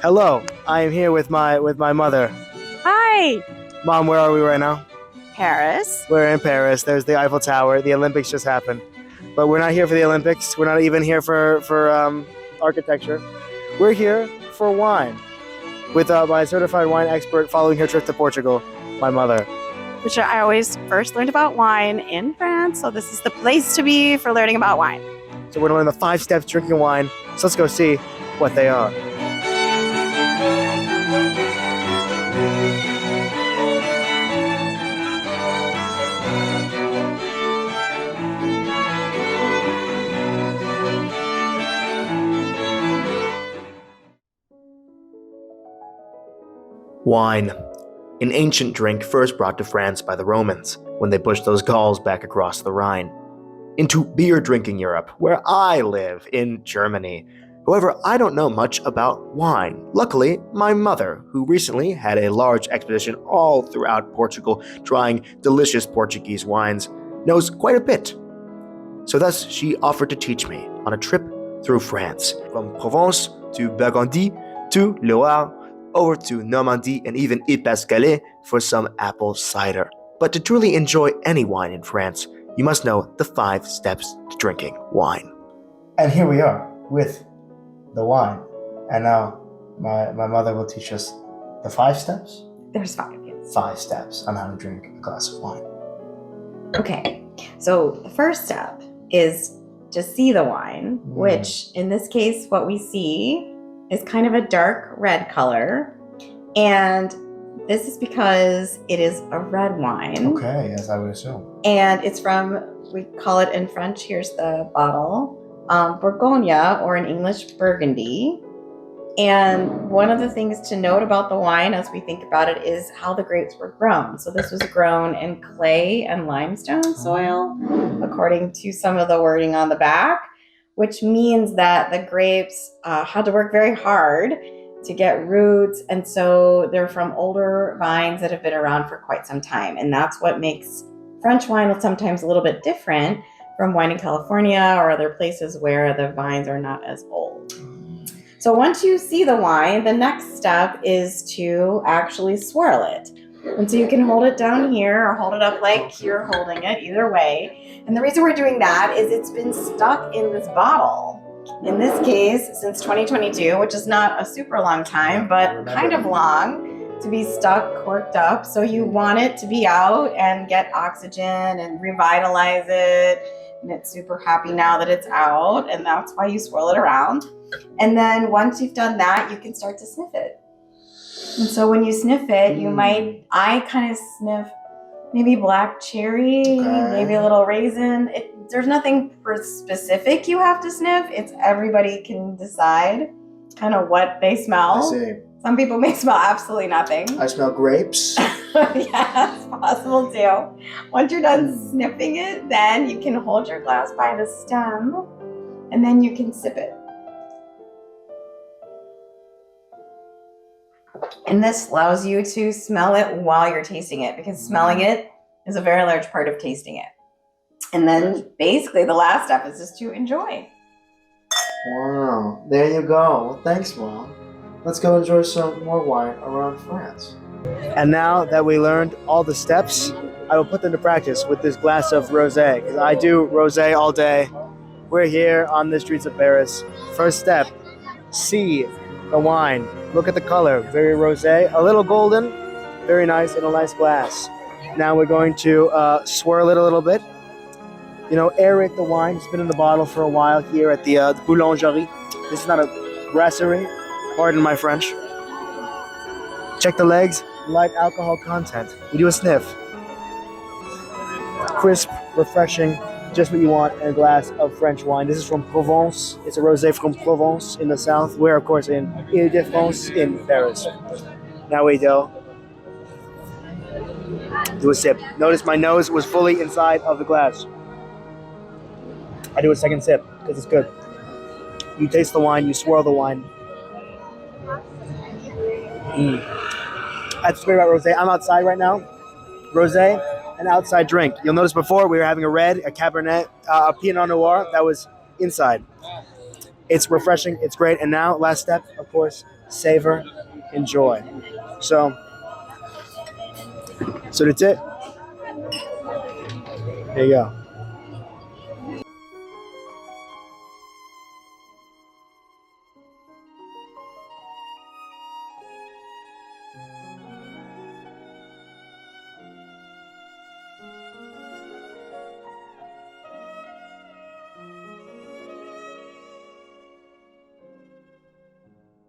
Hello, I am here with my mother. Hi, Mom, where are we right now? Paris. We're in Paris. There's the Eiffel Tower. The Olympics just happened, but we're not here for the Olympics. We're not even here for architecture. We're here for wine with my certified wine expert following her trip to Portugal, my mother. Which I always first learned about wine in France, so this is the place to be for learning about wine. So we're gonna learn the 5 steps to drinking wine. So let's go see what they are. Wine, an ancient drink first brought to France by the Romans when they pushed those Gauls back across the Rhine. Into beer drinking Europe, where I live in Germany. However, I don't know much about wine. Luckily, my mother, who recently had a large expedition all throughout Portugal trying delicious Portuguese wines, knows quite a bit. So thus, she offered to teach me on a trip through France, from Provence to Burgundy to Loire, over to Normandy and even Ypres-Calais for some apple cider. But to truly enjoy any wine in France, you must know the 5 steps to drinking wine. And here we are with the wine. And now my mother will teach us the 5 steps? There's 5, yes. 5 steps on how to drink a glass of wine. Okay, so the first step is to see the wine, which in this case, what we see is kind of a dark red color. And this is because it is a red wine. Okay, yes, I would assume. And it's from, we call it in French, here's the bottle, Bourgogne, or in English, Burgundy. And one of the things to note about the wine as we think about it is how the grapes were grown. So this was grown in clay and limestone soil, according to some of the wording on the back, which means that the grapes had to work very hard to get roots. And so they're from older vines that have been around for quite some time. And that's what makes French wine sometimes a little bit different from wine in California or other places where the vines are not as old. So once you see the wine, the next step is to actually swirl it. And so you can hold it down here or hold it up like you're holding it, either way. And the reason we're doing that is it's been stuck in this bottle. In this case, since 2022, which is not a super long time, but kind of long to be stuck, corked up. So you want it to be out and get oxygen and revitalize it. And it's super happy now that it's out. And that's why you swirl it around. And then once you've done that, you can start to sniff it. And so when you sniff it, I kind of sniff maybe black cherry, maybe a little raisin. There's nothing specific you have to sniff. It's everybody can decide kind of what they smell. I see. Some people may smell absolutely nothing. I smell grapes. Yeah, it's possible too. Once you're done sniffing it, then you can hold your glass by the stem and then you can sip it. And this allows you to smell it while you're tasting it, because smelling it is a very large part of tasting it. And then basically the last step is just to enjoy. Wow, there you go. Well, thanks, Mom. Let's go enjoy some more wine around France. And now that we learned all the steps, I will put them to practice with this glass of rosé, because I do rosé all day. We're here on the streets of Paris. First step, see the wine. Look at the color, very rosé, a little golden, very nice in a nice glass. Now we're going to swirl it a little bit. Aerate the wine. It's been in the bottle for a while here at the Boulangerie. This is not a brasserie, pardon my French. Check the legs, light alcohol content. We do a sniff. Crisp, refreshing, just what you want in a glass of French wine. This is from Provence. It's a rosé from Provence in the south. We're, of course, in Ile-de-France in Paris. Now we do a sip. Notice my nose was fully inside of the glass. I do a second sip because it's good. You taste the wine, you swirl the wine. That's what's great about rosé. I'm outside right now. Rosé, an outside drink. You'll notice before we were having a red, a Cabernet, a Pinot Noir that was inside. It's refreshing, it's great. And now, last step, of course, savor, enjoy. So that's it. There you go.